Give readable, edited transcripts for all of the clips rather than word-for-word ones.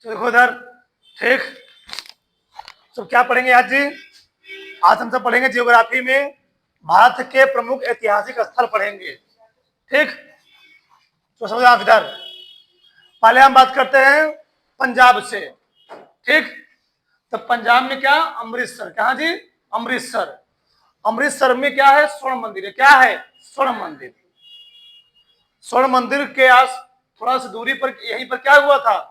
तो देखो इधर, ठीक। सब क्या पढ़ेंगे आज जी? आज हम सब पढ़ेंगे जियोग्राफी में भारत के प्रमुख ऐतिहासिक स्थल पढ़ेंगे, ठीक। तो समझो आप इधर, पहले हम बात करते हैं पंजाब से, ठीक। तो पंजाब में क्या? अमृतसर। कहा जी? अमृतसर। अमृतसर में क्या है? स्वर्ण मंदिर है। क्या है? स्वर्ण मंदिर। स्वर्ण मंदिर के आस थोड़ा सा दूरी पर यहीं पर क्या हुआ था?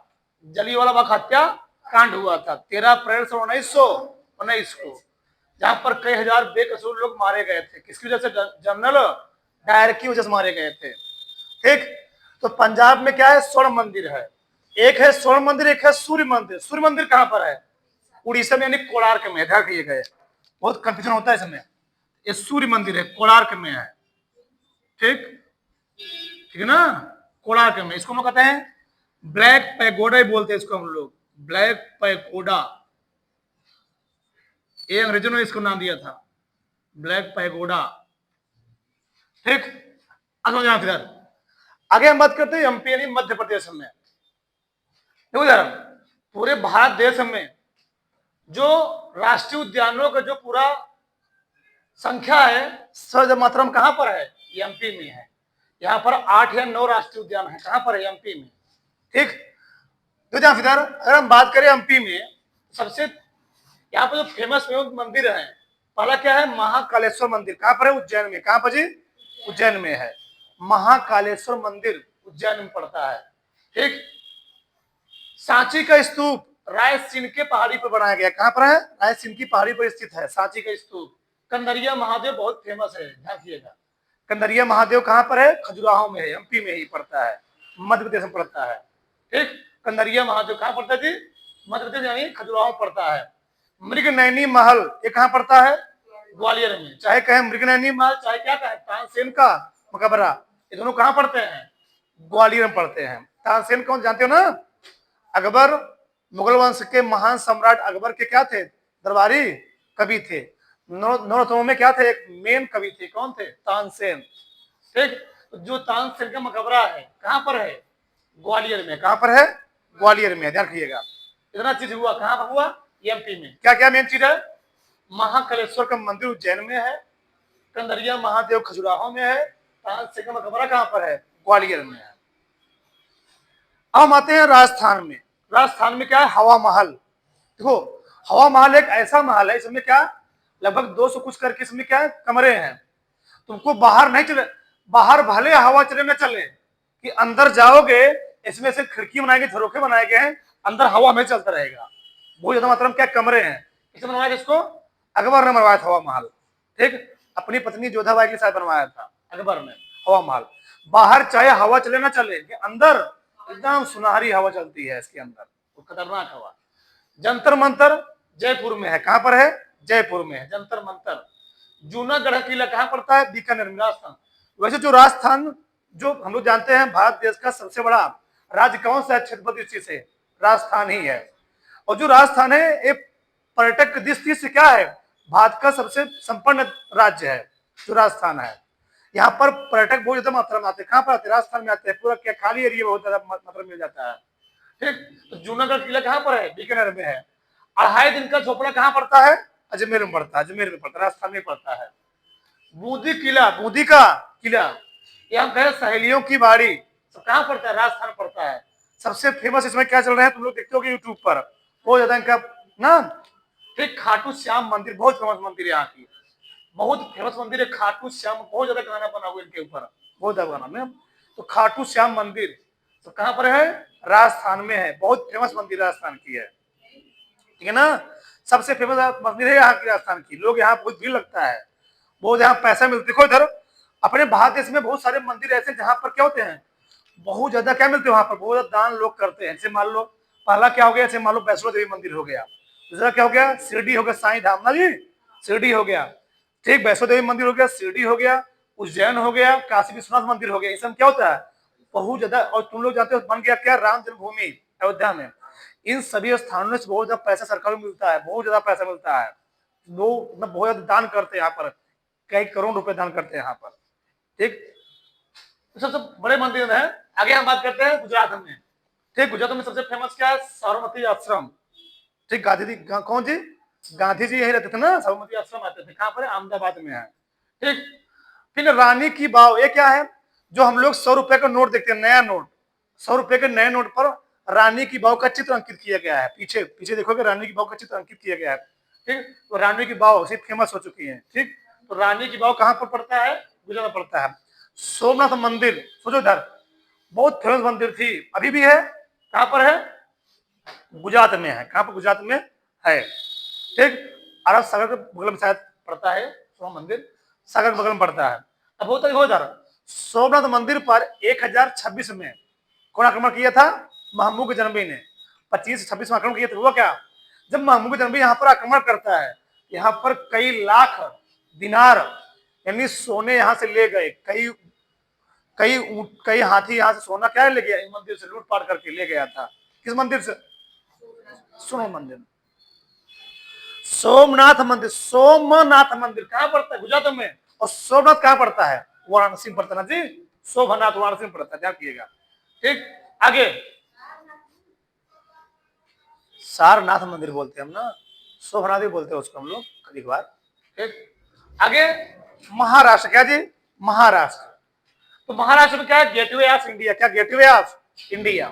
जलियांवाला बाग हत्या कांड हुआ था 13 अप्रैल 1919 को, जहां पर कई हजार बेकसूर लोग मारे गए थे। किसकी वजह से? जनरल डायर की वजह से मारे गए थे, ठीक। तो पंजाब में क्या है? स्वर्ण मंदिर है। एक है स्वर्ण मंदिर, एक है सूर्य मंदिर। सूर्य मंदिर कहां पर है? उड़ीसा में, यानी कोणार्क में। ध्यान रखिए गए, बहुत कंफ्यूजन होता है इसमें। ये सूर्य मंदिर है, कोणार्क में है, ठीक। ठीक है ना? कोणार्क में। इसको हम लोग कहते हैं ब्लैक पैगोडा ही बोलते हैं इसको हम लोग, ब्लैक पैगोडा। ये अंग्रेजों ने इसको नाम दिया था, ब्लैक पैगोडा, ठीक। फिर आगे हम बात करते हैं एमपी यानी मध्य प्रदेश में। देखो यार, पूरे भारत देश में जो राष्ट्रीय उद्यानों का जो पूरा संख्या है, सर्वोच्च मात्रा में कहां पर है? एमपी में है। यहाँ पर 8 या 9 राष्ट्रीय उद्यान है। कहां पर है? एमपी में, ठीक। तो फिर अगर हम बात करें एमपी में, सबसे यहाँ पर जो फेमस मंदिर है, पहला क्या है? महाकालेश्वर मंदिर। कहां पर है? उज्जैन में। कहां पर जी? उज्जैन में है। महाकालेश्वर मंदिर उज्जैन में पड़ता है, ठीक। सांची का स्तूप रायसीन के पहाड़ी पर बनाया गया। कहां पर है? रायसीन की पहाड़ी पर स्थित है सांची का स्तूप। कंदरिया महादेव बहुत फेमस है, ध्यान रखिएगा। कंदरिया महादेव कहां पर है? खजुराहो में है, एमपी में ही पड़ता है, मध्य प्रदेश में पड़ता है, ठीक। कंदरिया महादेव कहां पड़ता है जी? मध्य प्रदेश यानी खजुराहो पड़ता है। मृगनयनी महल ये कहां पड़ता है? ग्वालियर में। चाहे कहे मृगनयनी महल, चाहे क्या कहे तानसेन का मकबरा, ये दोनों कहां पड़ते हैं? ग्वालियर में पड़ते हैं। तानसेन कौन जानते हो ना? अकबर, मुगल वंश के महान सम्राट अकबर के क्या थे? दरबारी कवि थे। नौ में क्या थे? एक मेन कवि थे। कौन थे? तानसेन, ठीक। जो तानसेन का मकबरा है कहां पर है? ग्वालियर में। कहां पर है? ग्वालियर में। ध्यान रखिएगा, इतना चीज हुआ कहां पर हुआ? एमपी में। क्या क्या मेन चीज है? महाकालेश्वर का मंदिर उज्जैन में है, कंदरिया महादेव खजुराहो में है, तानसेन का मकबरा कहां पर है? ग्वालियर में है। अब हम आते हैं राजस्थान में। राजस्थान में क्या है? हवा महल। देखो, हवा महल एक ऐसा महल है, इसमें क्या लगभग 200 कुछ करके इसमें क्या है? कमरे हैं। तुमको बाहर नहीं चले, बाहर भले हवा चले न चले, कि अंदर जाओगे इसमें से खिड़की बनाए गए, झरोखे बनाए गए हैं, अंदर हवा में चलता रहेगा। बहुत ज्यादा मात्रा में क्या कमरे हैं। इसमें बनवाया जिसको अकबर ने बनवाया था हवा महल, ठीक। अपनी पत्नी जोधाबाई के साथ बनवाया था अकबर ने हवा महल। बाहर चाहे हवा चले ना चले, अंदर एकदम सुनहरी हवा चलती है इसके अंदर, वो खतरनाक हवा। जंतर मंतर जयपुर में है। कहां पर है? जयपुर में है जंतर मंतर। जूनागढ़ किला कहां पड़ता है? बीकानेर में, राजस्थान। वैसे जो राजस्थान, जो हम लोग जानते हैं भारत देश का सबसे बड़ा राज्य कौन सा है? क्षेत्रफल दृष्टि से राजस्थान ही है। और जो राजस्थान है ये पर्यटक दृष्टि से क्या है? भारत का सबसे संपन्न राज्य है जो राजस्थान है। यहाँ पर पर्यटक बहुत ज्यादा मात्रा में आते हैं। कहां पर आते हैं? राजस्थान में आते हैं। पूरा क्या खाली एरिया बहुत ज्यादा मात्रा में मिल जाता है, ठीक। तो जूनागढ़ किला कहां पर है? बीकानेर में है। 2.5 दिन का झोपड़ा कहां पड़ता है? अजमेर में पड़ता है। अजमेर में पड़ता है, राजस्थान में पड़ता है। बूंदी किला, बूंदी का किला, यहाँ कहे सहेलियों की बाड़ी, तो कहां पड़ता है? राजस्थान पड़ता है। सबसे फेमस इसमें क्या चल रहा है? तुम लोग देखते हो यूट्यूब पर बहुत ज्यादा इनका ना, ठीक। खाटू श्याम मंदिर बहुत फेमस मंदिर है यहाँ की, बहुत फेमस मंदिर है खाटू श्याम। बहुत ज्यादा गाना बना हुआ इनके ऊपर, बहुत ज्यादा गाना में। तो खाटू श्याम मंदिर तो कहां पर है? राजस्थान में है। बहुत फेमस मंदिर राजस्थान की है, ठीक है ना? सबसे फेमस मंदिर है यहाँ की, राजस्थान की। लोग यहाँ बहुत भीड़ लगता है, बहुत यहाँ पैसा मिलता है। देखो इधर अपने भारत देश में बहुत सारे मंदिर ऐसे जहां पर क्या होते हैं? बहुत ज्यादा क्या मिलते हैं वहां पर? बहुत ज्यादा दान लोग करते हैं। जैसे मान लो पहला क्या हो गया? जैसे मान लो वैष्णो देवी मंदिर हो गया। दूसरा क्या हो गया? शिरडी हो गया, साईं धाम ना जी, शिरडी हो गया, ठीक। वैष्णो देवी मंदिर हो गया, शिरडी हो गया, उज्जैन हो गया, काशी विश्वनाथ मंदिर हो गया। इसमें क्या होता है? बहुत ज्यादा। और तुम लोग जानते हो बन गया क्या? राम जन्मभूमि अयोध्या में। इन सभी स्थानों से बहुत ज्यादा पैसा सरकार को मिलता है, बहुत ज्यादा पैसा मिलता है। लोग बहुत ज्यादा दान करते हैं यहाँ पर, कई करोड़ रुपए दान करते हैं यहाँ पर, ठीक। तो सबसे बड़े मंदिर है। आगे हम बात करते हैं गुजरात में। ठीक, गुजरात में सबसे फेमस क्या है? साबरमती आश्रम। ठीक, गांधी जी, कौन जी? गांधी जी यही रहते थे ना, साबरमती आश्रम आते थे। कहां पर है? अहमदाबाद में है। ठीक, फिर रानी की वाव, ये क्या है? जो हम लोग 100 रुपए का नोट देखते हैं, नया नोट, 100 रुपए के नए नोट पर रानी की वाव का चित्र अंकित किया गया है। पीछे पीछे देखोगे, रानी की वाव का चित्र अंकित किया गया है। ठीक, तो रानी की वाव से फेमस हो चुकी है। ठीक, तो रानी की वाव कहां पर पड़ता है? गुजरात में पड़ता है। सोमनाथ मंदिर, सोचो इधर, बहुत फेमस मंदिर थी, अभी भी है। कहां पर है? गुजरात में है। कहां पर? गुजरात में है। ठीक, अरब सागर के बगल में शायद पड़ता है सोमनाथ मंदिर, सागर के बगल में पड़ता है। अब होता हो जा रहा, सोमनाथ मंदिर पर 1026 में कौन आक्रमण किया था? महमूद गजनबी ने 25-26 में आक्रमण किया था। हुआ क्या? जब महमूद गजनबी यहाँ पर आक्रमण करता है, यहाँ पर कई लाख दिनार यानी सोने यहाँ से ले गए, कई कई कई हाथी यहाँ से सोना क्या ले गया? मंदिर से लूटपाट करके ले गया था। किस मंदिर से? सोमनाथ मंदिर। सोमनाथ मंदिर, सोमनाथ मंदिर कहां पड़ता है? गुजरात में। और सोमनाथ कहां पड़ता है? वाराणसी में पड़ता है ना जी। शोभनाथ वाराणसी में पड़ता है, ध्यान रखिएगा। ठीक, आगे सारनाथ मंदिर बोलते हैं हम ना, शोभनाथ भी बोलते हैं उसको हम लोग कभी बार। ठीक, आगे महाराष्ट्र, क्या जी? महाराष्ट्र। तो महाराष्ट्र में क्या है? Gateway of India. क्या? Gateway of India.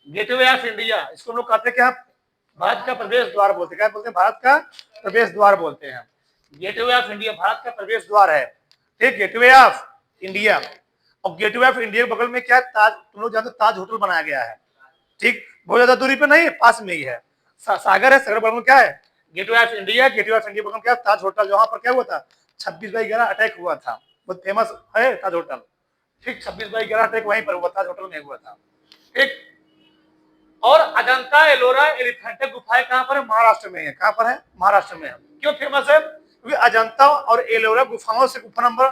Gateway of India, इसको हम लोग कहते हैं क्या? भारत का प्रवेश द्वार बोलते हैं। क्या बोलते हैं? भारत का प्रवेश द्वार बोलते हैं। गेटवे ऑफ इंडिया भारत का प्रवेश द्वार है। ठीक, गेटवे ऑफ इंडिया। और गेटवे ऑफ इंडिया के बगल में क्या है? ताज, तुम लोग जानते हो ताज होटल बनाया गया है। ठीक, बहुत ज्यादा दूरी पे नहीं, पास में ही है। सागर है, सागर बगल में क्या है? Gateway of India. Gateway of India बगल में क्या? ताज होटल। जहां पर क्या हुआ था? 26/11 अटैक हुआ था, बहुत फेमस है ताज होटल। ठीक, 26/11 अटैक वहीं पर हुआ, ताज होटल में हुआ था। ठीक, और अजंता एलोरा एलिफेंटा गुफाएं कहां पर है? महाराष्ट्र में है। कहां पर है? महाराष्ट्र में है। क्यों फेमस है? क्योंकि अजंता और एलोरा गुफाओं से गुफा नंबर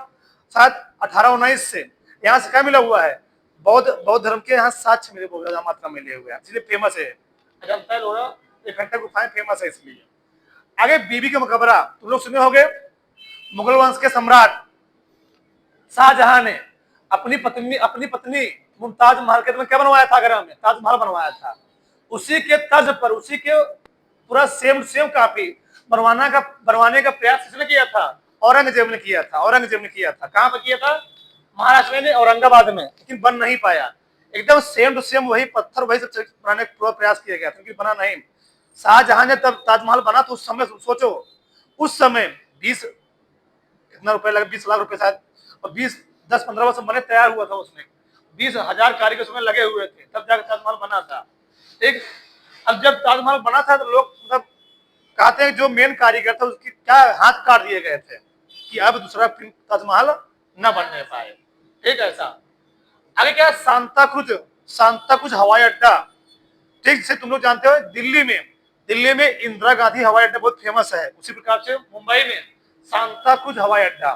शायद 18-19 से यहाँ से क्या मिला हुआ है? बौद्ध धर्म के यहाँ साक्ष्य मिले, बहुत ज्यादा मात्रा में मिले हुए हैं, इसलिए फेमस है। अजंता एलोरा एलिफेंटा गुफाएं फेमस है इसलिए। आगे बीबी का मकबरा, तुम लोग सुने होंगे, मुगल वंश के सम्राट शाहजहां ने अपनी पत्नी मुमताज महल के में क्या बनवाया था? आगरा में ताजमहल बनवाया था। उसी के तर्ज पर, उसी के पूरा सेम कॉपी बनवाने का प्रयास किसने किया था? औरंगजेब ने किया था। औरंगजेब ने किया था। कहां पर किया था? महाराष्ट्र में, औरंगाबाद में, लेकिन बन नहीं पाया। एकदम सेम टू सेम वही पत्थर, वही सब बनाने का प्रयास किया गया था, लेकिन बना नहीं। शाहजहां ने तब ताजमहल बना तो उस समय सोचो, उस समय 20 कितना रुपए लगे? 20 लाख रुपए शायद। और 10-15 वर्ष बने, तैयार हुआ था उसमें। 20,000 कारीगर उसमें लगे हुए थे, तब जाकर ताजमहल बना था। ठीक, अब जब ताजमहल बना था तो लोग मतलब कहते हैं जो मेन कारीगर था उसकी क्या हाथ काट दिए गए थे कि अब दूसरा ताजमहल न बनने पाए। ठीक, ऐसा। आगे क्या? सांता क्रूज हवाई अड्डा। ठीक से तुम लोग जानते हो, दिल्ली में इंदिरा गांधी हवाई अड्डा बहुत फेमस है। उसी प्रकार से मुंबई में सांता क्रूज हवाई अड्डा।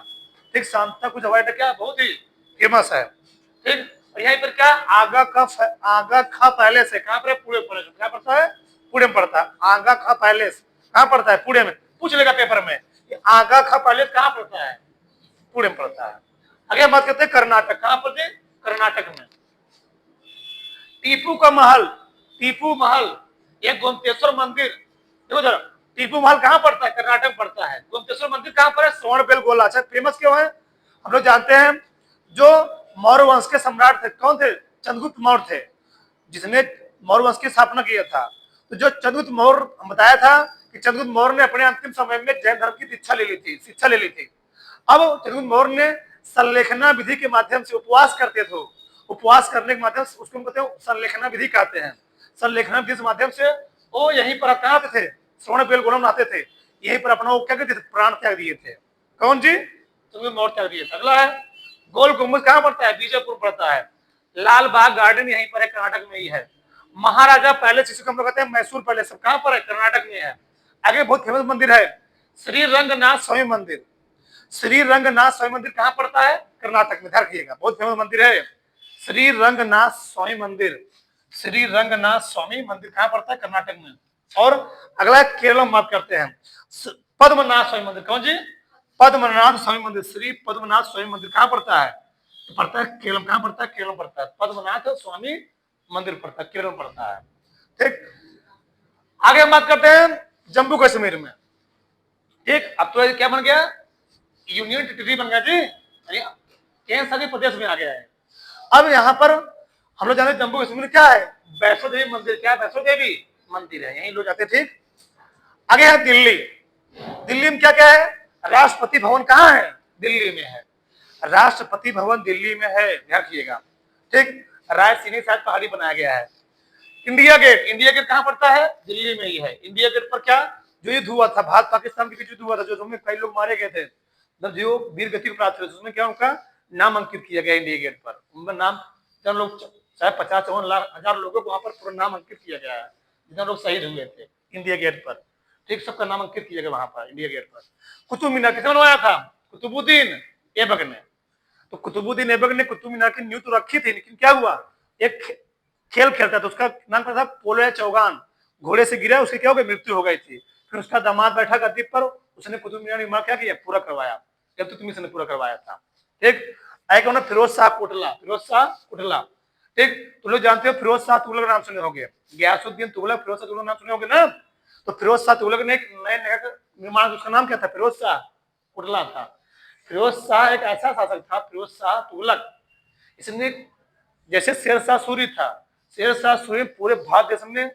ठीक, सांता क्रूज हवाई अड्डा क्या? बहुत ही फेमस है। ठीक, और यहाँ पर क्या? आगा खा पैलेस है। कहां पर है? पुणे पैलेस। क्या पड़ता है? पुणे में पड़ता है। आगा खा पैलेस कहां पड़ता है? पुणे में। पूछ लेगा पेपर में कि आगा खा पैलेस कहां पड़ता है? पुणे में पड़ता है। आगे बात करते हैं कर्नाटक। कहां पर थे? कर्नाटक में। टीपू महल, एक गोमतेश्वर मंदिर। देखो जरा, टीपू महल कहां पड़ता है? कर्नाटक पड़ता है। गोमतेश्वर मंदिर कहां पर है? श्रवणबेलगोला। अच्छा, फेमस क्यों है? हम लोग जानते हैं जो मौर्य वंश के सम्राट थे, कौन थे? चंद्रगुप्त मौर्य थे, जिसने मौर्य वंश की स्थापना किया था। तो जो चंद्रगुप्त मौर्य बताया था कि चंद्रगुप्त मौर्य ने अपने अंतिम समय में जैन धर्म की शिक्षा ले ली थी। अब चंद्रगुप्त मौर्य ने संलेखना विधि के माध्यम से उपवास करते थे। उपवास करने के माध्यम से, उसको कहते हैं संलेखना विधि कहते हैं। संलेखना विधि के माध्यम से वो यहीं पर कहां पे थे? श्रवणबेलगोला में आते थे। यहीं पर अपना वो क्या कहते थे? प्राण त्याग दिए थे। कौन जी? चंद्रगुप्त मौर्य त्याग दिए थे। अगला है गोल गुम्बद। कहां पड़ता है? बीजापुर पड़ता है। लाल बाग गार्डन यहीं पर है, कर्नाटक में ही है। महाराजा पैलेस, जिसको हम लोग कहते हैं मैसूर पैलेस, कहां पर है? कर्नाटक में है। आगे बहुत फेमस मंदिर है श्री रंगनाथ स्वामी मंदिर। श्री रंगनाथ स्वामी मंदिर कहां पड़ता है? कर्नाटक में। ध्यान रखिएगा, बहुत फेमस मंदिर है श्री रंगनाथ स्वामी मंदिर। श्री रंगनाथ स्वामी मंदिर कहां पड़ता है? कर्नाटक में। और अगला केरल में बात करते हैं, पद्मनाथ स्वामी मंदिर। कौन जी? पद्मनाथ स्वामी मंदिर। श्री पद्मनाथ स्वामी मंदिर कहां पड़ता है? तो पड़ता है केरल। कहां पड़ता है? केरल पड़ता है। पद्मनाथ स्वामी मंदिर पड़ता है, केरल में पड़ता है। ठीक, आगे हम बात करते हैं जम्मू कश्मीर में। ठीक, अब तो क्या बन गया, यूनियन टेरिटरी बन गया जी, केंद्र शासित प्रदेश में आ गया है। अब यहाँ पर हम लोग जानते हैं जम्मू कश्मीर में क्या है, वैष्णो देवी मंदिर, क्या है, वैष्णो देवी मंदिर है, यही लोग जाते। ठीक, आगे है दिल्ली। दिल्ली में क्या क्या है, राष्ट्रपति भवन कहाँ है, दिल्ली में है, राष्ट्रपति भवन दिल्ली में है, ध्यान रखिएगा। ठीक, रायसीनी शायद पहाड़ी बनाया गया है। इंडिया गेट, इंडिया गेट कहाँ पड़ता है, दिल्ली में ही है। इंडिया गेट पर क्या जो युद्ध हुआ था, भारत पाकिस्तान के बीच युद्ध हुआ था, जो कई लोग मारे गए थे, जो वीर गति प्राप्त हुए, उसमें क्या उनका नाम अंकित किया गया इंडिया गेट पर। उनका नाम जब लोग चाहे 50-54 लोगों को वहां पर पूरा नाम अंकित किया गया है, जितने लोग शहीद हुए थे इंडिया गेट पर। ठीक, सबका नाम अंकित किया गया वहां पर इंडिया गेट पर। कुतुब मीनार किसने बनवाया था, कुतुबुद्दीन ऐबक ने। तो कुतुबुद्दीन ऐबक ने कुतुब मीनार की नींव तो रखी थी, लेकिन क्या हुआ, एक खेल खेलता था, उसका नाम क्या था, पोलो चौगान, घोड़े से गिरा, उसकी क्या हो गई, मृत्यु हो गई थी। फिर उसका दामाद बैठा गद्दी पर, उसने कुतुब मीनार निर्माण क्या किया, पूरा करवाया, इल्तुतमिश ने पूरा करवाया था। ठीक, आएगा फिरोज शाह कोटला, फिरोज शाह कोटला। ठीक, तुम लोग जानते हो फिरोज शाह तुगलक नाम सुने होंगे, गयासुद्दीन तुगलक, फिरोज शाह तुगलक नाम सुने होंगे ना। तो फिरोज शाह तुगलक ने एक नए नगर का निर्माण, उसका नाम क्या था, फिरोज शाह कोटला था। फिरोज शाह एक ऐसा शासक था, फिरोज शाह तुगलक, इसने जैसे शेरशाह सूरी था, शेरशाह सूरी पूरे भारत देश में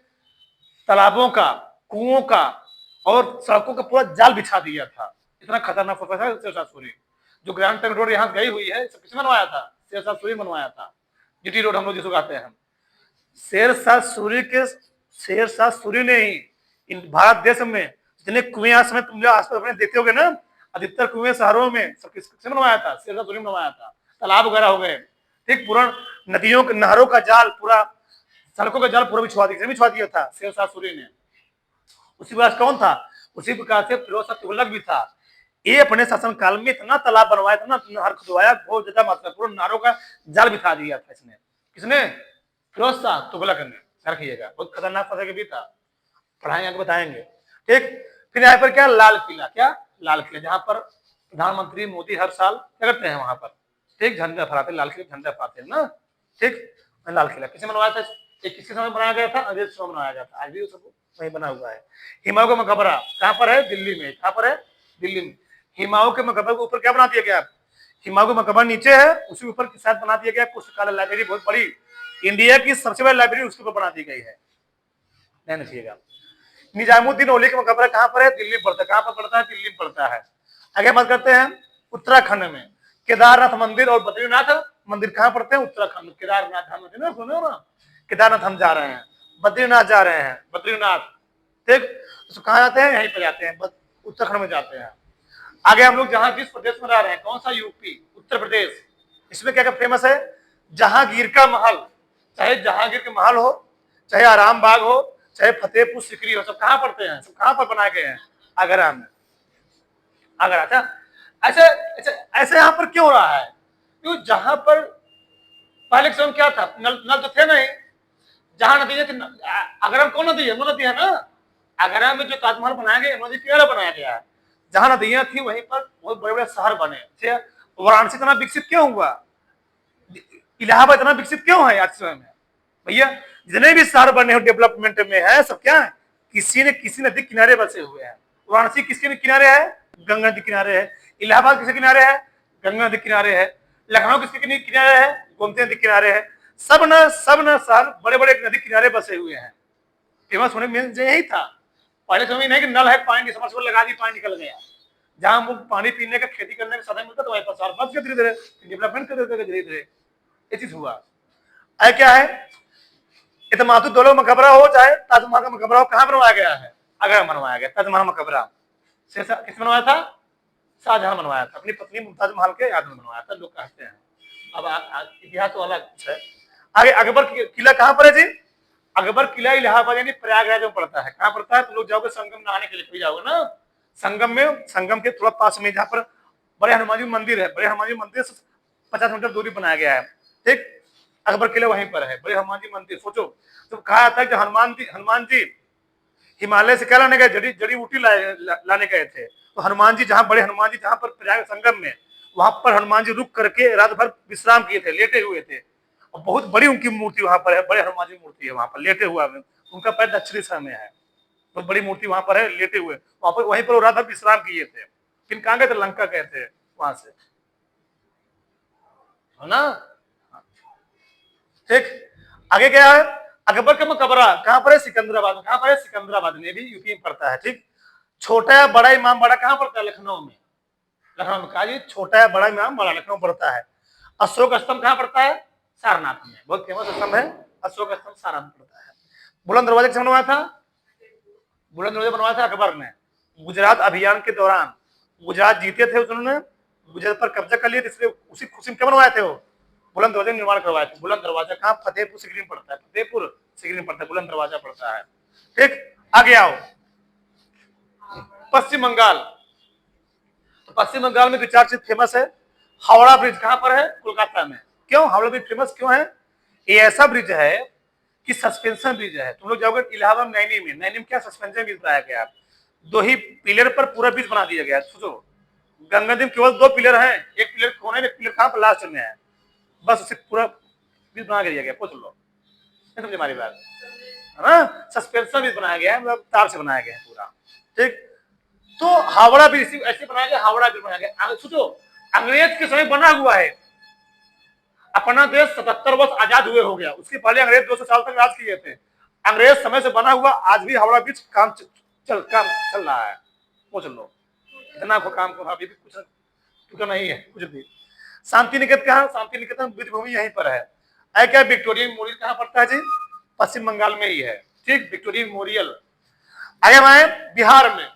तालाबों का, कुओं का और सड़कों का पूरा जाल बिछा दिया था। इतना खतरनाक था शेरशाह सूरी। जो ग्रैंड ट्रंक रोड यहाँ गई हुई है, किसने बनवाया था, शेरशाह सूरी बनवाया था। जीटी रोड हम लोग जिसको कहते हैं, शेरशाह सूरी ने ही भारत देश में जितने कुएं समय तुम लोग आसपास अपने देखते होगे ना, अधिकतर कुएं शहरों में सब किसने बनवाया था, शेरशाह सूरी ने बनवाया था। तालाब वगैरह हो गए, ठीक, पूरा नदियों के नहरों का जाल, पूरा सड़कों का जाल पूरा बिछवा दिया था शेरशाह सूरी ने। उसी प्रकार कौन था, उसी प्रकार से फिरोज शाह तुगलक भी था। ये अपने शासन काल में इतना तालाब बनवाया, इतना नहर खुदवाया, बहुत ज्यादा मात्रा पूरा नहरों का जाल बिछा दिया था इसने। किसने, फिरोज शाह तुगलक ने। रखिएगा, बहुत खतरनाक शासक भी था, पढ़ाएंगे आगे बताएंगे। ठीक, फिर यहाँ पर क्या, लाल किला, क्या लाल किला, जहां पर प्रधानमंत्री मोदी हर साल क्या करते हैं वहां पर, ठीक, झंडा फहराते, लाल किले झंडा फहराते हैं ना। ठीक, लाल किला किसने बनवाया था, किसके समय बनाया गया था, अंग्रेज समय बनाया गया था, आज भी सब वही बना हुआ है। हिमायू का मकबरा कहाँ पर है, दिल्ली में। कहाँ पर है, दिल्ली में। हिमायू के मकबरे के ऊपर क्या बना दिया गया, हिमायू का मकबरा नीचे है, उसके ऊपर के साथ बना दिया गया पुस्तकालय लाइब्रेरी, बहुत बड़ी, इंडिया की सबसे बड़ी लाइब्रेरी उसके ऊपर बना दी गई है, ध्यान रखिएगा। निजामुद्दीन औली का मकबरा कहाँ पर है, दिल्ली में पड़ता है। कहाँ पर पड़ता है, दिल्ली में पड़ता है। आगे बात करते हैं उत्तराखंड में केदारनाथ मंदिर और बद्रीनाथ मंदिर कहाँ पड़ते हैं, उत्तराखंड में। केदारनाथ धाम मंदिर ना, सुनो ना, केदारनाथ हम जा रहे हैं, बद्रीनाथ जा रहे हैं, बद्रीनाथ। ठीक, तो कहाँ जाते हैं, यहीं पर जाते हैं, उत्तराखंड में जाते हैं। आगे हम लोग जहां जिस प्रदेश में रह रहे हैं, कौन सा, यूपी, उत्तर प्रदेश। इसमें क्या क्या फेमस है, जहांगीर का महल, चाहे जहांगीर के महल हो, चाहे आराम बाग हो, चाहे फतेहपुर सिकरी हो, सब कहाँ पड़ते हैं, सब कहाँ पर बनाए गए हैं, आगरा में। आगरा। अच्छा, ऐसे ऐसे यहाँ पर क्यों हो रहा है, क्योंकि जहां पर पहले के समय क्या था, नल तो थे नहीं, जहां नदी है, आगरा में कौन नदी है, वो नदी है ना। आगरा में जो ताजमहल बनाया गया, नदी किनारे बनाया गया है, जहां नदियां थी वहीं पर बहुत बड़े बड़े शहर बने। वाराणसी इतना विकसित क्यों हुआ, इलाहाबाद इतना विकसित क्यों है आज के समय में, भैया जितने भी शहर बने हो डेवलपमेंट में है, सब क्या है, किसी न किसी नदी किनारे बसे हुए हैं। वाराणसी किसके किनारे है, गंगा नदी किनारे है। इलाहाबाद किसके किनारे है, गंगा नदी किनारे है। लखनऊ किसके किनारे है, गोमती नदी किनारे है। सब न शहर बड़े बड़े नदी किनारे बसे हुए हैं। फेमस होने में यही था, पहले समय नहीं कि नल है, पानी समरसेबल लगा दी, पानी निकल गया। जहां हमको पानी पीने का, खेती करने का साधन मिलता, तो वहीं पर शहर बच गया, धीरे धीरे डेवलपमेंट कर धीरे धीरे ये चीज हुआ। क्या है, इतमातु दौला मकबरा हो, चाहे ताजमहल का मकबरा हो, कहाँ बनवाया गया है, आगरा बनवाया गया ताजमहल मकबरा। किस बनवाया था, शाहजहां बनवाया था, अपनी पत्नी मुमताज महल के याद में बनवाया था, लोग कहते हैं। अब इतिहास तो अलग है। आगे अकबर किला कहाँ पर है जी, अकबर किला इलाहाबाद यानी प्रयागराज में पड़ता है। कहाँ पड़ता है, तो लोग जाओगे संगम नहाने के लिए, कभी जाओगे ना संगम के थोड़ा पास में, जहाँ पर बड़े हनुमान जी मंदिर है, बड़े हनुमान जी मंदिर से 50 मीटर दूरी बनाया गया है। ठीक, अकबर किला वहीं पर है, बड़े हनुमान जी मंदिर। सोचो, तो कहा जाता है कि हनुमान जी हिमालय से क्या लाने गए, जड़ी बूटी लाने गए थे। तो हनुमान जी जहाँ, बड़े हनुमान जी जहाँ पर प्रयाग संगम में, वहां पर हनुमान जी रुक करके रात भर विश्राम किए थे, लेटे हुए थे। और बहुत बड़ी उनकी मूर्ति वहां पर है, बड़े हनुमान जी मूर्ति है वहां पर लेटे हुआ में, उनका पैर दक्षिण दिशा में है, बहुत बड़ी मूर्ति वहां पर है लेटे हुए, वहां पर वहीं पर राधा विश्राम किए थे। फिर कहाँ गए थे? लंका गए थे वहां से, है ना। ठीक, आगे क्या है? अकबर का मकबरा कहां पर है? सिकंदराबाद में। कहां पर है? सिकंदराबाद में, भी यूपी में पड़ता है। ठीक, छोटा या बड़ा इमाम बाड़ा कहां पड़ता है? लखनऊ में। लखनऊ में कहा जी, छोटा या बड़ा इमाम बाड़ा लखनऊ पड़ता है। अशोक स्तंभ कहां पड़ता है? सारनाथ में, बहुत फेमस स्तंभ है अशोक स्तंभ, सारनाथ पड़ता है। बुलंद दरवाजा किसने बनवाया था? बुलंद दरवाजा बनवाया था अकबर ने। गुजरात अभियान के दौरान गुजरात जीते थे उन्होंने, गुजरात पर कब्जा कर लिया, इसलिए उसी खुशी में क्या बनवाए थे वो? बुलंद दरवाजा निर्माण करवाए थे। बुलंद दरवाजा कहाँ? फतेहपुर सिकरी में पड़ता है, फतेहपुर सिकरी में पड़ता है, बुलंद दरवाजा पड़ता है। ठीक, आगे आओ। पश्चिम बंगाल, तो पश्चिम बंगाल में दो चार चीज फेमस है। हावड़ा ब्रिज कहां पर है? कोलकाता में। क्यों हावड़ा ब्रिज फेमस क्यों है? ये ऐसा ब्रिज है कि सस्पेंशन ब्रिज है। तुम लोग जाओगे इलाहाबाद नैनी में, नैनी में क्या सस्पेंशन ब्रिज बनाया गया? दो ही पिलर पर पूरा ब्रिज बना दिया गया। सोचो, गंगा नदी में केवल दो पिलर हैं, एक पिलर कोने में, एक पिलर कहां पर? लास्ट में है। बस उसे पूरा ब्रिज बना दिया गया। पूछ लो, समझे हमारी बात, है ना। सस्पेंशन ब्रिज बनाया गया है, मतलब तार से बनाया गया है पूरा। ठीक, तो हावड़ा ब्रिज ऐसे बनाया गया, हावड़ा ब्रिज बनाया गया। सोचो, अंग्रेज के समय बना हुआ है। अपना देश 77 वर्ष आजाद हुए हो गया, उसके पहले अंग्रेज 200 साल तक राज किए थे। अंग्रेज समय से बना हुआ, आज भी हावड़ा ब्रिज काम चल रहा है। पूछ लो, इतना को काम को अभी भी कुछ नहीं है कुछ भी। शांति निकेतन कहाँ? शांति निकेतन बुद्ध भूमि यहीं पर है। क्या विक्टोरिया मेमोरियल कहाँ पड़ता है जी? पश्चिम बंगाल में ही है। ठीक, विक्टोरिया मेमोरियल। आगे आए बिहार में,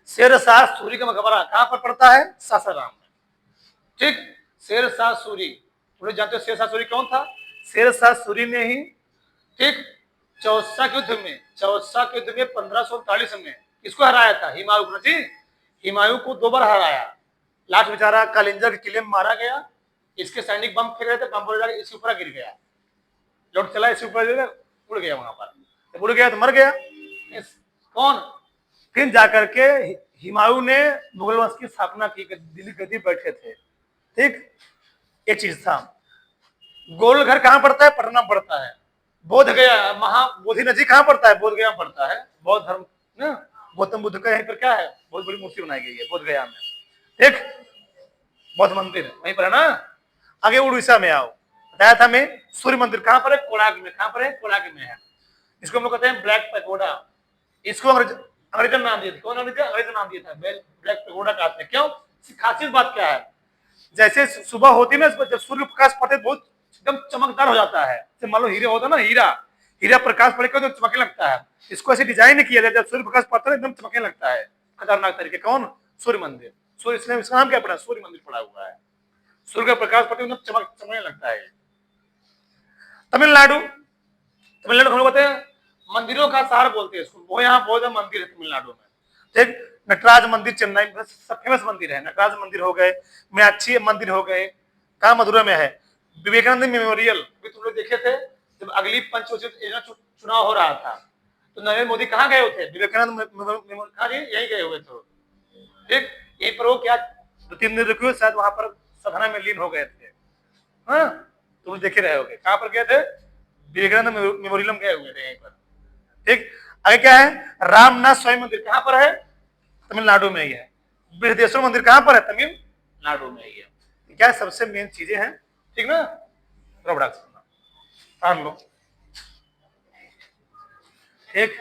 शेरशाह सूरी का मकबरा कहां पर पड़ता है? सासाराम में। ठीक, शेरशाह सूरी, तुम लोग जानते हो शेरशाह सूरी कौन था? शेरशाह सूरी ने ही, ठीक, चौसा के युद्ध में, 1539 में इसको हराया था, हिमायू को जी। हिमायू को 2 बार हराया। लास्ट बेचारा कालिंजा के किले में मारा गया, इसके सैनिक बम फेंक रहे थे, बम जाकर इसके ऊपर गिर गया, लौट चला इसके ऊपर, उड़ गया वहां पर। जब उड़ गया तो मर गया। कौन? फिर जाकर के हिमायू ने मुगल वंश की स्थापना की, दिल्ली गद्दी बैठे थे। ठीक, एक चीज था। गोलघर कहां पड़ता है? पटना पड़ता है। बोध गया, महाबोधि नदी कहां पड़ता है? बोध गया पड़ता है। बौद्ध धर्म ना, गौतम बुद्ध का यहीं पर क्या है? बहुत बड़ी मूर्ति बनाई गई है बोध गया में। ठीक, बौद्ध मंदिर वहीं पर है ना। आगे उड़ीसा में आओ, बताया था मैं, सूर्य मंदिर कहां पर है? कोणार्क में। कहां पर है? कोणार्क में है। इसको हम लोग कहते हैं ब्लैक पैगोडा। इसको अंग्रेजन नाम दिया था। कौन अंग्रेजन नाम दिया था? ब्लैक पैगोडा कहते हैं। क्यों? खासियत बात क्या है? जैसे सुबह होती है ना, जब सूर्य प्रकाश पड़ते बहुत एकदम चमकदार हो जाता है। जैसे मान लो हीरा होता है ना, हीरा, हीरा प्रकाश पड़े तो चमकने लगता है। इसको ऐसे डिजाइन नहीं किया जाता, जब सूर्य प्रकाश पड़ता है एकदम चमकने लगता है खतरनाक तरीके। कौन? सूर्य मंदिर। सूर्य, इसलिए इसका नाम क्या पड़ा? सूर्य मंदिर पड़ा हुआ है। सूर्य का प्रकाश पड़ते एकदम चमकने लगता है। तमिलनाडु, तमिलनाडु हम लोग कहते हैं मंदिरों का शहर बोलते हैं इसको, वो यहाँ बहुत मंदिर है तमिलनाडु में। ठीक, नटराज मंदिर चेन्नई में सब फेमस मंदिर है। नटराज मंदिर हो गए, मीनाक्षी मंदिर हो गए, कहा? मधुरा में है। विवेकानंद मेमोरियल भी तुम लोग देखे थे जब अगली पंचवर्षीय योजना चुनाव हो रहा था, तो नरेंद्र मोदी कहाँ गए हुए थे? विवेकानंद मेमोरियल यही गए हुए थे। ठीक, यहीं पर वो क्या 2-3 दिन रुके, शायद वहां पर साधना में लीन हो गए थे। हाँ, तुम देखे रहे होगे। कहां पर गए थे? विवेकानंद मेमोरियल गए हुए थे यहीं पर। ठीक, आगे क्या है? रामनाथ स्वामी मंदिर कहां पर है? तमिलनाडु में ही है। बृहदेश्वर मंदिर कहां पर है? तमिलनाडु में ही है। क्या सबसे मेन चीजें हैं, ठीक ना। रबड़ा लो, ठीक।